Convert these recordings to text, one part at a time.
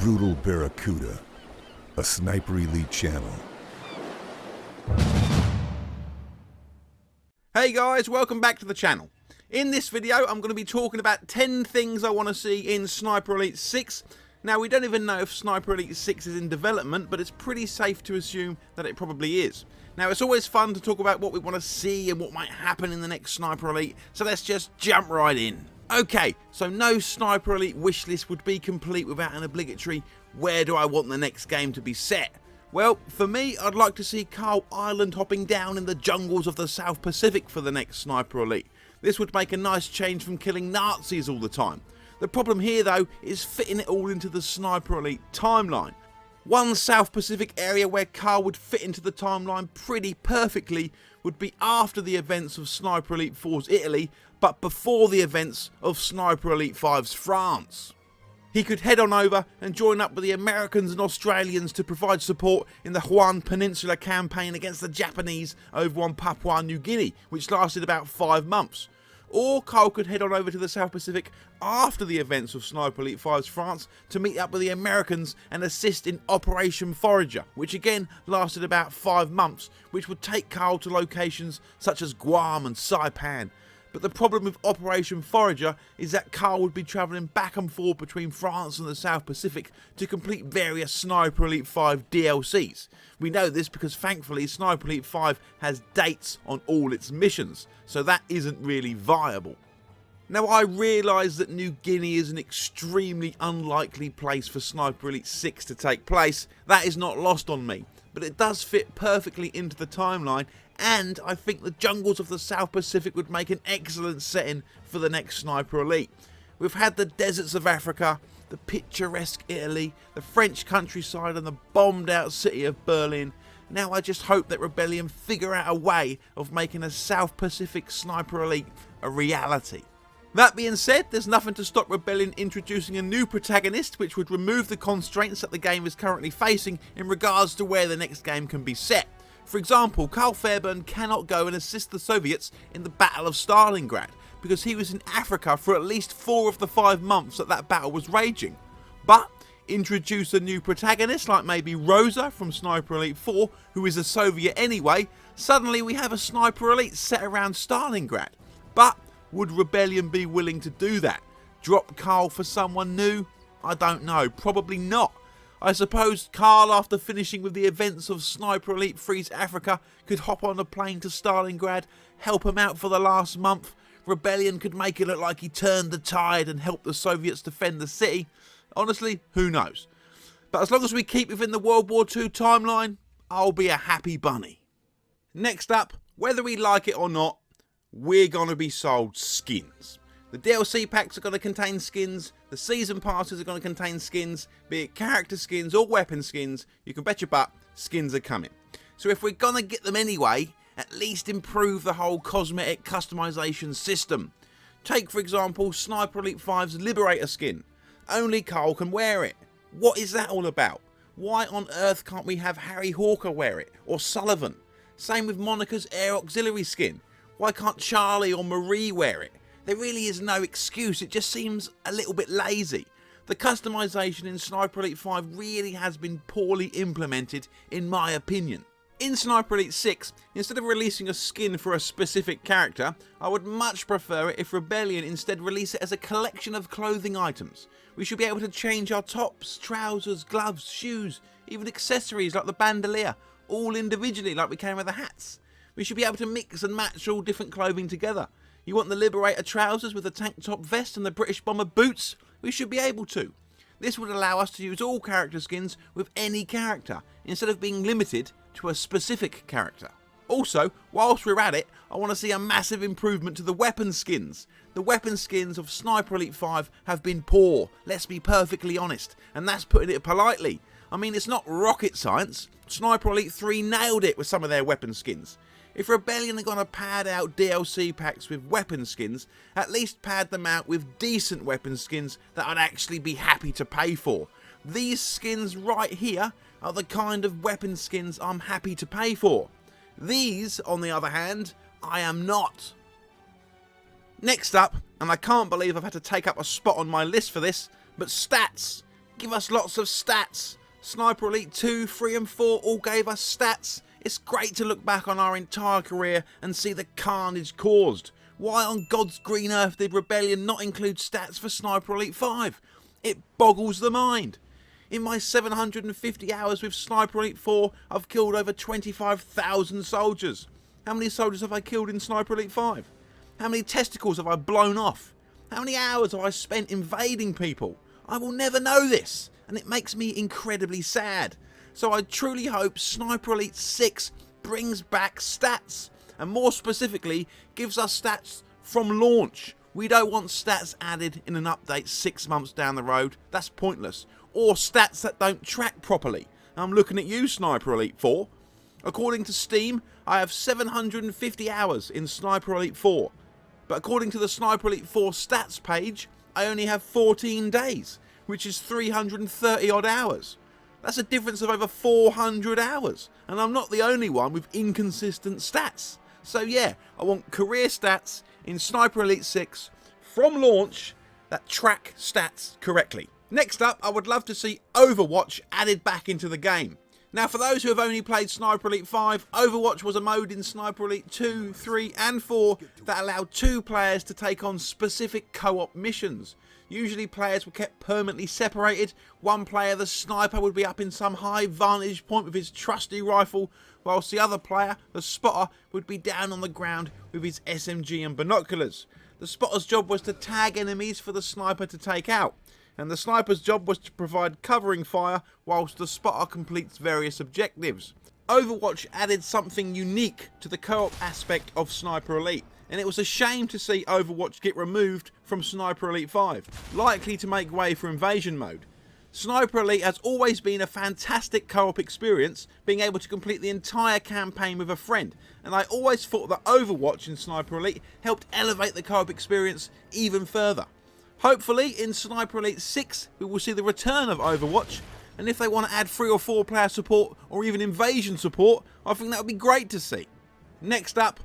Brutal Barracuda, a Sniper Elite channel. Hey guys, welcome back to the channel. In this video I'm going to be talking about 10 things I want to see in Sniper Elite 6. Now we don't even know if Sniper Elite 6 is in development, but it's pretty safe to assume that it probably is. Now it's always fun to talk about what we want to see and what might happen in the next Sniper Elite, so let's just jump right in. Okay, so no Sniper Elite wishlist would be complete without an obligatory where do I want the next game to be set. Well, for me, I'd like to see Carl island hopping down in the jungles of the South Pacific for the next Sniper Elite. This would make a nice change from killing Nazis all the time. The problem here though is fitting it all into the Sniper Elite timeline. One South Pacific area where Carl would fit into the timeline pretty perfectly would be after the events of Sniper Elite 4's Italy, but before the events of Sniper Elite 5's France. He could head on over and join up with the Americans and Australians to provide support in the Hainan Peninsula campaign against the Japanese over on Papua New Guinea, which lasted about 5 months. Or Carl could head on over to the South Pacific after the events of Sniper Elite 5's France to meet up with the Americans and assist in Operation Forager, which again lasted about 5 months, which would take Carl to locations such as Guam and Saipan. But the problem with Operation Forager is that Carl would be travelling back and forth between France and the South Pacific to complete various Sniper Elite 5 DLCs. We know this because thankfully Sniper Elite 5 has dates on all its missions, so that isn't really viable. Now I realise that New Guinea is an extremely unlikely place for Sniper Elite 6 to take place, that is not lost on me, but it does fit perfectly into the timeline, and I think the jungles of the South Pacific would make an excellent setting for the next Sniper Elite. We've had the deserts of Africa, the picturesque Italy, the French countryside and the bombed out city of Berlin. Now I just hope that Rebellion figure out a way of making a South Pacific Sniper Elite a reality. That being said, there's nothing to stop Rebellion introducing a new protagonist which would remove the constraints that the game is currently facing in regards to where the next game can be set. For example, Carl Fairburn cannot go and assist the Soviets in the Battle of Stalingrad because he was in Africa for at least 4 of the 5 months that battle was raging. But introduce a new protagonist like maybe Rosa from Sniper Elite 4, who is a Soviet anyway, suddenly we have a Sniper Elite set around Stalingrad. But would Rebellion be willing to do that? Drop Carl for someone new? I don't know, probably not. I suppose Carl, after finishing with the events of Sniper Elite 3's Africa, could hop on a plane to Stalingrad, help him out for the last month. Rebellion could make it look like he turned the tide and helped the Soviets defend the city. Honestly, who knows? But as long as we keep within the World War II timeline, I'll be a happy bunny. Next up, whether we like it or not, we're going to be sold skins. The DLC packs are going to contain skins, the season passes are going to contain skins, be it character skins or weapon skins, you can bet your butt skins are coming. So if we're going to get them anyway, at least improve the whole cosmetic customization system. Take for example Sniper Elite 5's Liberator skin. Only Carl can wear it. What is that all about? Why on earth can't we have Harry Hawker wear it, or Sullivan? Same with Monica's Air Auxiliary skin. Why can't Charlie or Marie wear it? There really is no excuse, it just seems a little bit lazy. The customization in Sniper Elite 5 really has been poorly implemented in my opinion. In Sniper Elite 6, instead of releasing a skin for a specific character, I would much prefer it if Rebellion instead release it as a collection of clothing items. We should be able to change our tops, trousers, gloves, shoes, even accessories like the bandolier, all individually like we can with the hats. We should be able to mix and match all different clothing together. You want the Liberator trousers with the tank top vest and the British bomber boots? We should be able to. This would allow us to use all character skins with any character, instead of being limited to a specific character. Also, whilst we're at it, I want to see a massive improvement to the weapon skins. The weapon skins of Sniper Elite 5 have been poor, let's be perfectly honest, and that's putting it politely. I mean, it's not rocket science. Sniper Elite 3 nailed it with some of their weapon skins. If Rebellion are going to pad out DLC packs with weapon skins, at least pad them out with decent weapon skins that I'd actually be happy to pay for. These skins right here are the kind of weapon skins I'm happy to pay for. These, on the other hand, I am not. Next up, and I can't believe I've had to take up a spot on my list for this, but stats. Give us lots of stats. Sniper Elite 2, 3 and 4 all gave us stats. It's great to look back on our entire career and see the carnage caused. Why on God's green earth did Rebellion not include stats for Sniper Elite 5? It boggles the mind. In my 750 hours with Sniper Elite 4, I've killed over 25,000 soldiers. How many soldiers have I killed in Sniper Elite 5? How many testicles have I blown off? How many hours have I spent invading people? I will never know this, and it makes me incredibly sad. So I truly hope Sniper Elite 6 brings back stats, and more specifically, gives us stats from launch. We don't want stats added in an update 6 months down the road. That's pointless. Or stats that don't track properly. I'm looking at you, Sniper Elite 4. According to Steam, I have 750 hours in Sniper Elite 4. But according to the Sniper Elite 4 stats page, I only have 14 days, which is 330 odd hours. That's a difference of over 400 hours. And I'm not the only one with inconsistent stats. So yeah, I want career stats in Sniper Elite 6 from launch that track stats correctly. Next up, I would love to see Overwatch added back into the game. Now, for those who have only played Sniper Elite 5, Overwatch was a mode in Sniper Elite 2, 3 and 4 that allowed 2 players to take on specific co-op missions. Usually players were kept permanently separated. One player, the sniper, would be up in some high vantage point with his trusty rifle, whilst the other player, the spotter, would be down on the ground with his SMG and binoculars. The spotter's job was to tag enemies for the sniper to take out, and the sniper's job was to provide covering fire whilst the spotter completes various objectives. Overwatch added something unique to the co-op aspect of Sniper Elite, and it was a shame to see Overwatch get removed from Sniper Elite 5, likely to make way for Invasion mode. Sniper Elite has always been a fantastic co-op experience, being able to complete the entire campaign with a friend, and I always thought that Overwatch in Sniper Elite helped elevate the co-op experience even further. Hopefully in Sniper Elite 6 we will see the return of Overwatch, and if they want to add 3 or 4 player support or even invasion support, I think that would be great to see. Next up,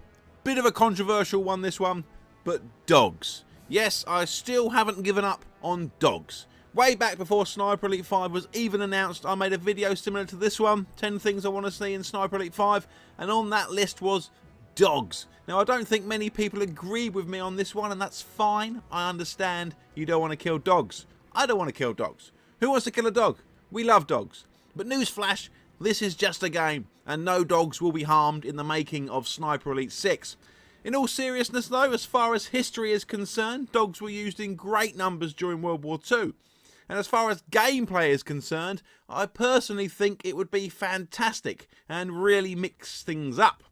bit of a controversial one this one, but dogs. Yes, I still haven't given up on dogs. Way back before Sniper Elite 5 was even announced, I made a video similar to this one, 10 things I want to see in Sniper Elite 5, and on that list was dogs. Now, I don't think many people agree with me on this one, and that's fine. I understand you don't want to kill dogs. I don't want to kill dogs. Who wants to kill a dog? We love dogs. But newsflash, this is just a game, and no dogs will be harmed in the making of Sniper Elite 6. In all seriousness though, as far as history is concerned, dogs were used in great numbers during World War II. And as far as gameplay is concerned, I personally think it would be fantastic and really mix things up.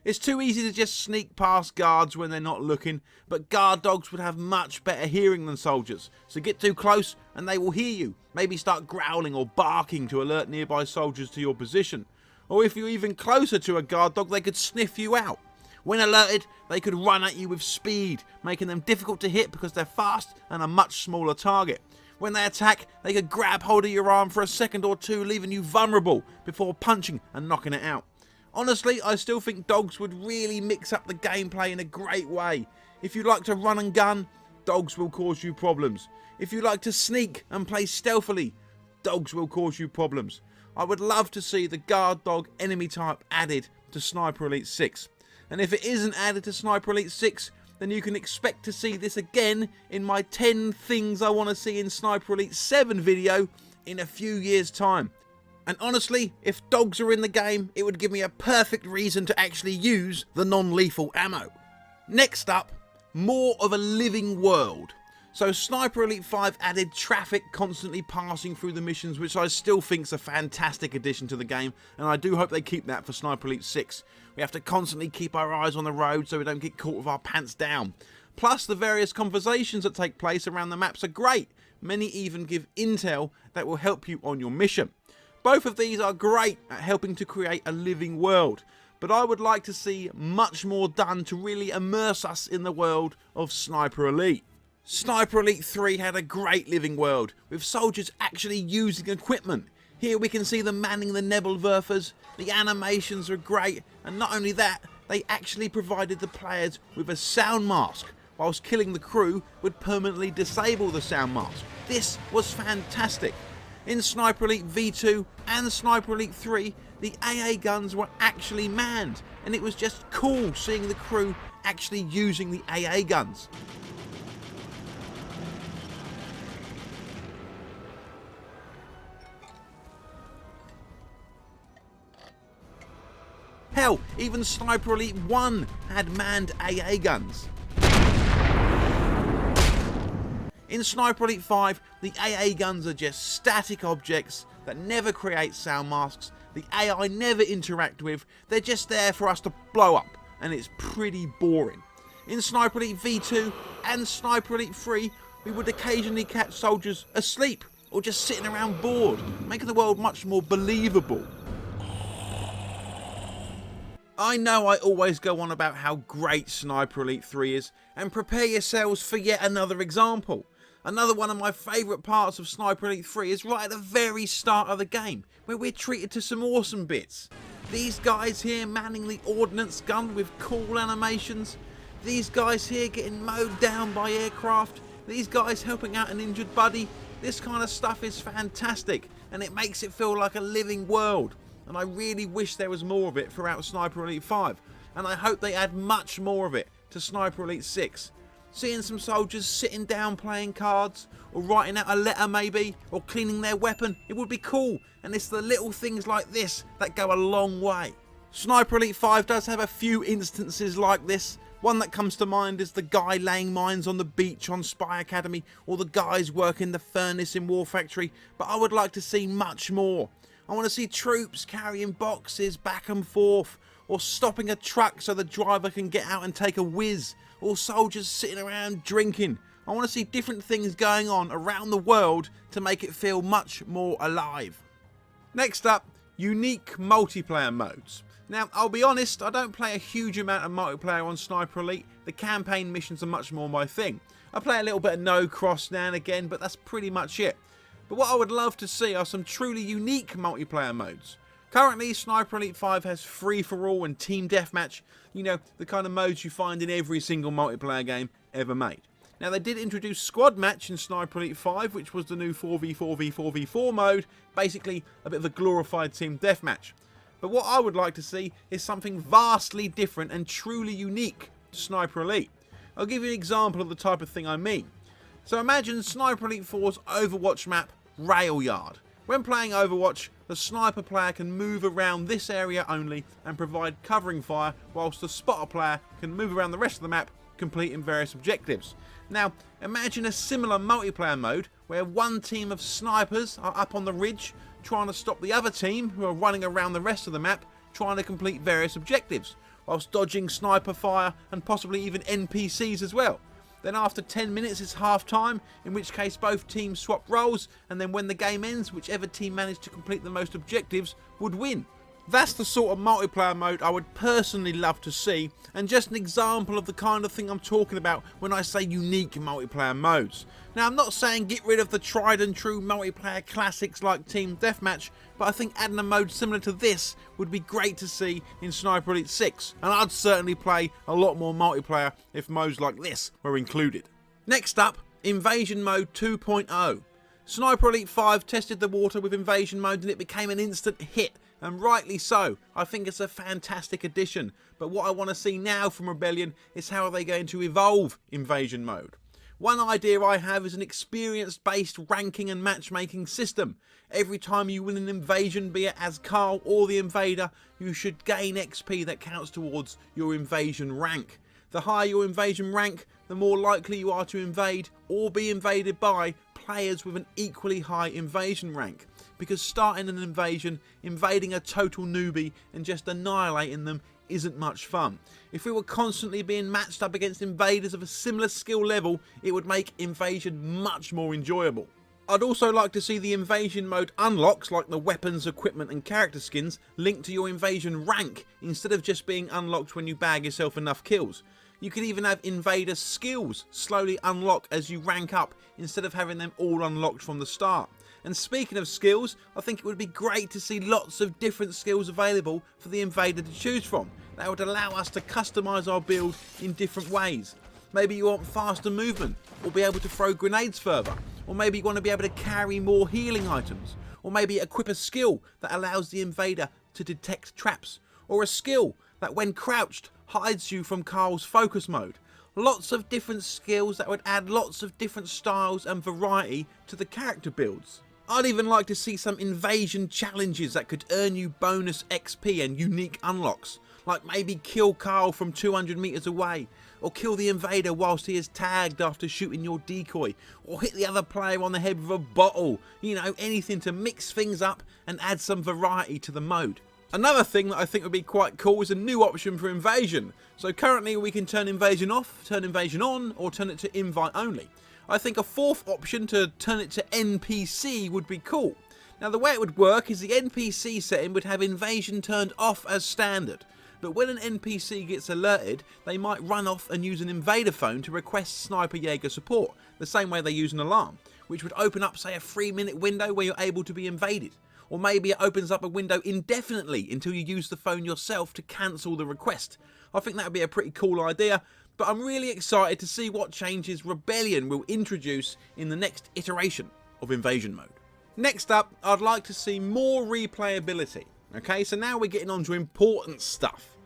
It's too easy to just sneak past guards when they're not looking, but guard dogs would have much better hearing than soldiers, so get too close and they will hear you, maybe start growling or barking to alert nearby soldiers to your position. Or if you're even closer to a guard dog, they could sniff you out. When alerted, they could run at you with speed, making them difficult to hit because they're fast and a much smaller target. When they attack, they could grab hold of your arm for a second or two, leaving you vulnerable before punching and knocking it out. Honestly, I still think dogs would really mix up the gameplay in a great way. If you like to run and gun, dogs will cause you problems. If you like to sneak and play stealthily, dogs will cause you problems. I would love to see the guard dog enemy type added to Sniper Elite 6. And if it isn't added to Sniper Elite 6, then you can expect to see this again in my 10 things I want to see in Sniper Elite 7 video in a few years' time. And honestly, if dogs are in the game, it would give me a perfect reason to actually use the non-lethal ammo. Next up, more of a living world. So Sniper Elite 5 added traffic constantly passing through the missions, which I still think is a fantastic addition to the game, and I do hope they keep that for Sniper Elite 6. We have to constantly keep our eyes on the road so we don't get caught with our pants down. Plus, the various conversations that take place around the maps are great. Many even give intel that will help you on your mission. Both of these are great at helping to create a living world, but I would like to see much more done to really immerse us in the world of Sniper Elite. Sniper Elite 3 had a great living world, with soldiers actually using equipment. Here we can see them manning the Nebelwerfers, the animations are great, and not only that, they actually provided the players with a sound mask, whilst killing the crew would permanently disable the sound mask. This was fantastic. In Sniper Elite V2 and Sniper Elite 3, the AA guns were actually manned, and it was just cool seeing the crew actually using the AA guns. Hell, even Sniper Elite 1 had manned AA guns. In Sniper Elite 5, the AA guns are just static objects that never create sound masks, the AI never interact with, they're just there for us to blow up, and it's pretty boring. In Sniper Elite V2 and Sniper Elite 3, we would occasionally catch soldiers asleep or just sitting around bored, making the world much more believable. I know I always go on about how great Sniper Elite 3 is, and prepare yourselves for yet another example. Another one of my favourite parts of Sniper Elite 3 is right at the very start of the game, where we're treated to some awesome bits. These guys here manning the ordnance gun with cool animations. These guys here getting mowed down by aircraft. These guys helping out an injured buddy. This kind of stuff is fantastic, and it makes it feel like a living world. And I really wish there was more of it throughout Sniper Elite 5, and I hope they add much more of it to Sniper Elite 6. Seeing some soldiers sitting down playing cards, or writing out a letter maybe, or cleaning their weapon, it would be cool, and it's the little things like this that go a long way. Sniper Elite 5 does have a few instances like this. One that comes to mind is the guy laying mines on the beach on Spy Academy, or the guys working the furnace in War Factory, but I would like to see much more. I want to see troops carrying boxes back and forth, or stopping a truck so the driver can get out and take a whiz, or soldiers sitting around drinking. I want to see different things going on around the world to make it feel much more alive. Next up, unique multiplayer modes. Now, I'll be honest, I don't play a huge amount of multiplayer on Sniper Elite. The campaign missions are much more my thing. I play a little bit of No Cross now and again, but that's pretty much it. But what I would love to see are some truly unique multiplayer modes. Currently, Sniper Elite 5 has free-for-all and team deathmatch, you know, the kind of modes you find in every single multiplayer game ever made. Now, they did introduce squad match in Sniper Elite 5, which was the new 4v4v4v4 mode, basically a bit of a glorified team deathmatch. But what I would like to see is something vastly different and truly unique to Sniper Elite. I'll give you an example of the type of thing I mean. So imagine Sniper Elite 4's Overwatch map, Rail Yard. When playing Overwatch, the sniper player can move around this area only and provide covering fire, whilst the spotter player can move around the rest of the map, completing various objectives. Now, imagine a similar multiplayer mode where one team of snipers are up on the ridge trying to stop the other team who are running around the rest of the map trying to complete various objectives, whilst dodging sniper fire and possibly even NPCs as well. Then after 10 minutes it's half time, in which case both teams swap roles, and then when the game ends, whichever team managed to complete the most objectives would win. That's the sort of multiplayer mode I would personally love to see, and just an example of the kind of thing I'm talking about when I say unique multiplayer modes. Now, I'm not saying get rid of the tried and true multiplayer classics like Team Deathmatch, but I think adding a mode similar to this would be great to see in Sniper Elite 6, and I'd certainly play a lot more multiplayer if modes like this were included. Next up, Invasion Mode 2.0. Sniper Elite 5 tested the water with Invasion Mode and it became an instant hit, and rightly so. I think it's a fantastic addition, but what I want to see now from Rebellion is how are they going to evolve Invasion Mode. One idea I have is an experience-based ranking and matchmaking system. Every time you win an invasion, be it as Carl or the invader, you should gain XP that counts towards your invasion rank. The higher your invasion rank, the more likely you are to invade or be invaded by players with an equally high invasion rank. Because starting an invasion, invading a total newbie and just annihilating them isn't much fun. If we were constantly being matched up against invaders of a similar skill level, it would make invasion much more enjoyable. I'd also like to see the invasion mode unlocks, like the weapons, equipment and character skins, linked to your invasion rank instead of just being unlocked when you bag yourself enough kills. You could even have invader skills slowly unlock as you rank up instead of having them all unlocked from the start. And speaking of skills, I think it would be great to see lots of different skills available for the invader to choose from. That would allow us to customise our build in different ways. Maybe you want faster movement, or be able to throw grenades further, or maybe you want to be able to carry more healing items, or maybe equip a skill that allows the invader to detect traps, or a skill that when crouched hides you from Carl's focus mode. Lots of different skills that would add lots of different styles and variety to the character builds. I'd even like to see some invasion challenges that could earn you bonus XP and unique unlocks, like maybe kill Carl from 200 meters away, or kill the invader whilst he is tagged after shooting your decoy, or hit the other player on the head with a bottle. You know, anything to mix things up and add some variety to the mode. Another thing that I think would be quite cool is a new option for invasion. So currently we can turn invasion off, turn invasion on, or turn it to invite only. I think a fourth option to turn it to NPC would be cool. Now the way it would work is the NPC setting would have invasion turned off as standard, but when an NPC gets alerted, they might run off and use an invader phone to request Sniper Jaeger support, the same way they use an alarm, which would open up, say, a 3-minute window where you're able to be invaded. Or maybe it opens up a window indefinitely until you use the phone yourself to cancel the request. I think that would be a pretty cool idea, but I'm really excited to see what changes Rebellion will introduce in the next iteration of Invasion Mode. Next up, I'd like to see more replayability. Okay, so now we're getting on to important stuff.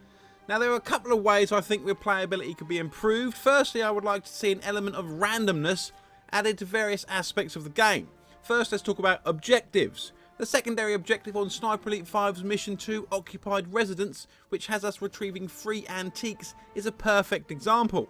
Now there are a couple of ways I think replayability could be improved. Firstly, I would like to see an element of randomness added to various aspects of the game. First, let's talk about objectives. The secondary objective on Sniper Elite 5's Mission 2, Occupied Residence, which has us retrieving free antiques, is a perfect example.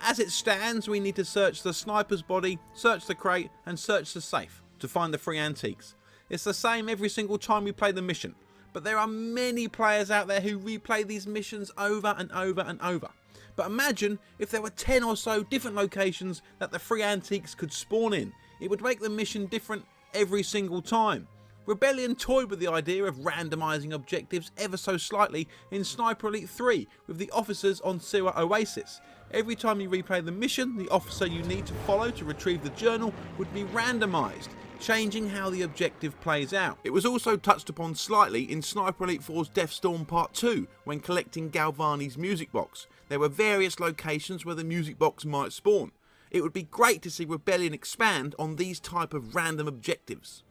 As it stands, we need to search the sniper's body, search the crate, and search the safe to find the free antiques. It's the same every single time we play the mission, but there are many players out there who replay these missions over and over and over. But imagine if there were 10 or so different locations that the free antiques could spawn in. It would make the mission different every single time. Rebellion toyed with the idea of randomising objectives ever so slightly in Sniper Elite 3 with the officers on Sirah Oasis. Every time you replay the mission, the officer you need to follow to retrieve the journal would be randomised, changing how the objective plays out. It was also touched upon slightly in Sniper Elite 4's Deathstorm Part 2 when collecting Galvani's music box. There were various locations where the music box might spawn. It would be great to see Rebellion expand on these type of random objectives.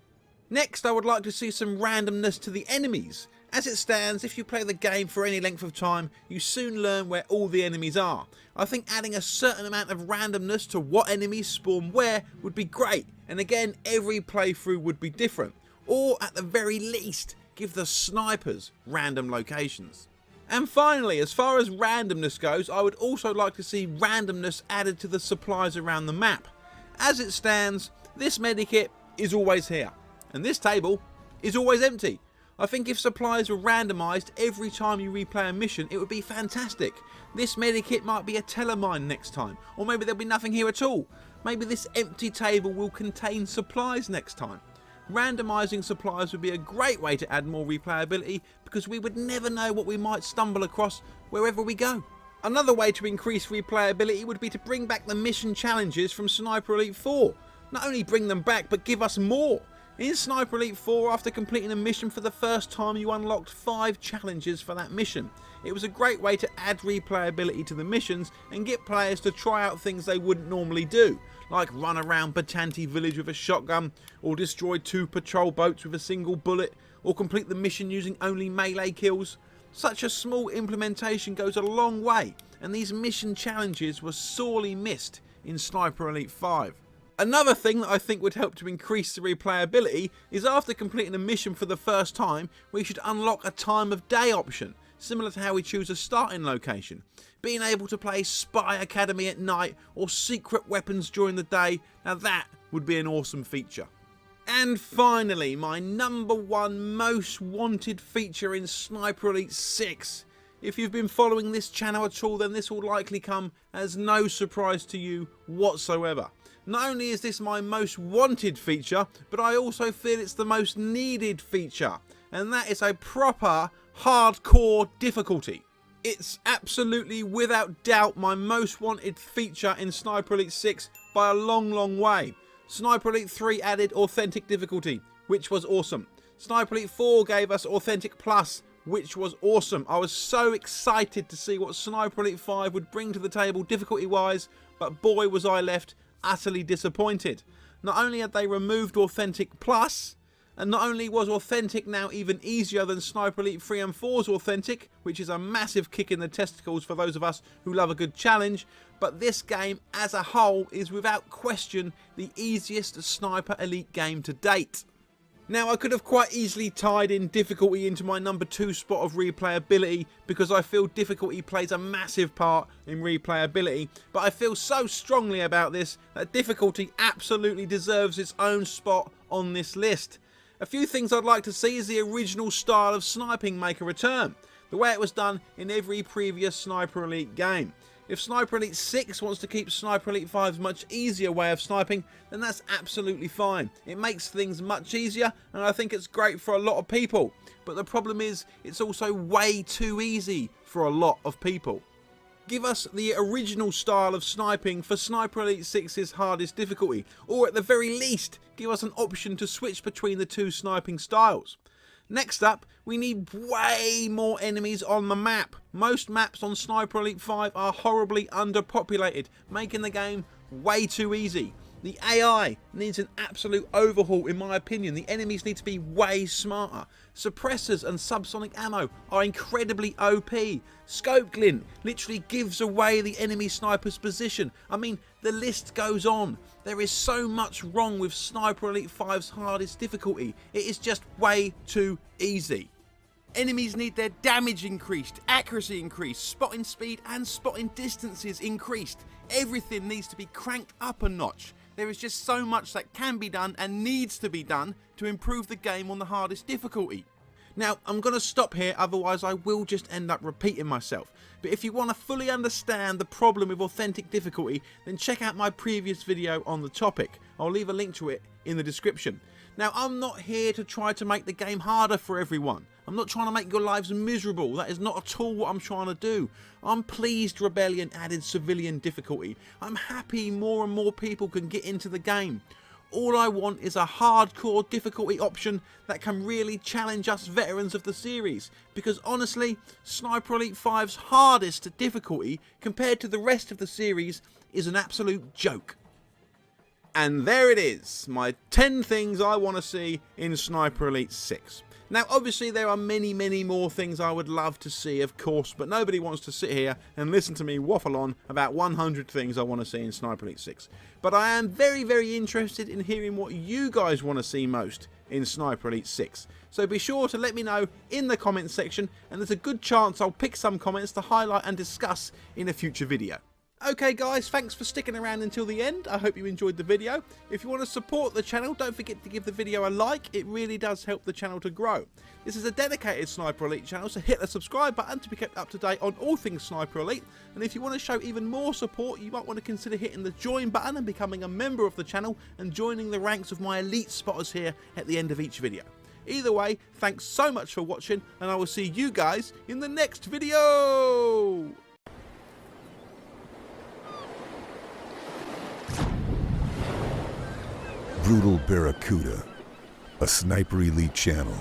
Next, I would like to see some randomness to the enemies. As it stands, if you play the game for any length of time, you soon learn where all the enemies are. I think adding a certain amount of randomness to what enemies spawn where would be great, and again, every playthrough would be different. Or at the very least, give the snipers random locations. And finally, as far as randomness goes, I would also like to see randomness added to the supplies around the map. As it stands, this medikit is always here, and this table is always empty. I think if supplies were randomised every time you replay a mission, it would be fantastic. This medikit might be a telemine next time, or maybe there'll be nothing here at all. Maybe this empty table will contain supplies next time. Randomising supplies would be a great way to add more replayability, because we would never know what we might stumble across wherever we go. Another way to increase replayability would be to bring back the mission challenges from Sniper Elite 4. Not only bring them back, but give us more. In Sniper Elite 4, after completing a mission for the first time, you unlocked 5 challenges for that mission. It was a great way to add replayability to the missions and get players to try out things they wouldn't normally do, like run around Batanti village with a shotgun, or destroy 2 patrol boats with a single bullet, or complete the mission using only melee kills. Such a small implementation goes a long way, and these mission challenges were sorely missed in Sniper Elite 5. Another thing that I think would help to increase the replayability is after completing a mission for the first time, we should unlock a time of day option, similar to how we choose a starting location. Being able to play Spy Academy at night or secret weapons during the day, now that would be an awesome feature. And finally, my #1 most wanted feature in Sniper Elite 6. If you've been following this channel at all, then this will likely come as no surprise to you whatsoever. Not only is this my most wanted feature, but I also feel it's the most needed feature, and that is a proper hardcore difficulty. It's absolutely without doubt my most wanted feature in Sniper Elite 6 by a long way. Sniper Elite 3 added authentic difficulty, which was awesome. Sniper Elite 4 gave us authentic plus, which was awesome. I was so excited to see what Sniper Elite 5 would bring to the table difficulty wise, but boy was I left utterly disappointed. Not only had they removed Authentic Plus, and not only was Authentic now even easier than Sniper Elite 3 and 4's Authentic, which is a massive kick in the testicles for those of us who love a good challenge, but this game as a whole is without question the easiest Sniper Elite game to date. Now, I could have quite easily tied in difficulty into my number 2 spot of replayability, because I feel difficulty plays a massive part in replayability, but I feel so strongly about this that difficulty absolutely deserves its own spot on this list. A few things I'd like to see is the original style of sniping make a return, the way it was done in every previous Sniper Elite game. If Sniper Elite 6 wants to keep Sniper Elite 5's much easier way of sniping, then that's absolutely fine. It makes things much easier, and I think it's great for a lot of people. But the problem is, it's also way too easy for a lot of people. Give us the original style of sniping for Sniper Elite 6's hardest difficulty, or at the very least, give us an option to switch between the two sniping styles. Next up, we need way more enemies on the map. Most maps on Sniper Elite 5 are horribly underpopulated, making the game way too easy. The AI needs an absolute overhaul in my opinion. The enemies need to be way smarter. Suppressors and subsonic ammo are incredibly OP. Scope glint literally gives away the enemy sniper's position. I mean, the list goes on. There is so much wrong with Sniper Elite 5's hardest difficulty. It is just way too easy. Enemies need their damage increased, accuracy increased, spotting speed and spotting distances increased. Everything needs to be cranked up a notch. There is just so much that can be done and needs to be done to improve the game on the hardest difficulty. Now, I'm going to stop here, otherwise I will just end up repeating myself. But if you want to fully understand the problem with authentic difficulty, then check out my previous video on the topic. I'll leave a link to it in the description. Now, I'm not here to try to make the game harder for everyone. I'm not trying to make your lives miserable. That is not at all what I'm trying to do. I'm pleased Rebellion added civilian difficulty. I'm happy more and more people can get into the game. All I want is a hardcore difficulty option that can really challenge us veterans of the series, because honestly, Sniper Elite 5's hardest difficulty compared to the rest of the series is an absolute joke. And there it is, my 10 things I want to see in Sniper Elite 6. Now, obviously, there are many more things I would love to see, of course, but nobody wants to sit here and listen to me waffle on about 100 things I want to see in Sniper Elite 6. But I am very interested in hearing what you guys want to see most in Sniper Elite 6. So be sure to let me know in the comments section, and there's a good chance I'll pick some comments to highlight and discuss in a future video. Okay guys, thanks for sticking around until the end. I hope you enjoyed the video. If you want to support the channel, don't forget to give the video a like. It really does help the channel to grow. This is a dedicated Sniper Elite channel, so hit the subscribe button to be kept up to date on all things Sniper Elite. And if you want to show even more support, you might want to consider hitting the join button and becoming a member of the channel and joining the ranks of my elite spotters here at the end of each video. Either way, thanks so much for watching, and I will see you guys in the next video! Brutal Barracuda, a Sniper Elite channel.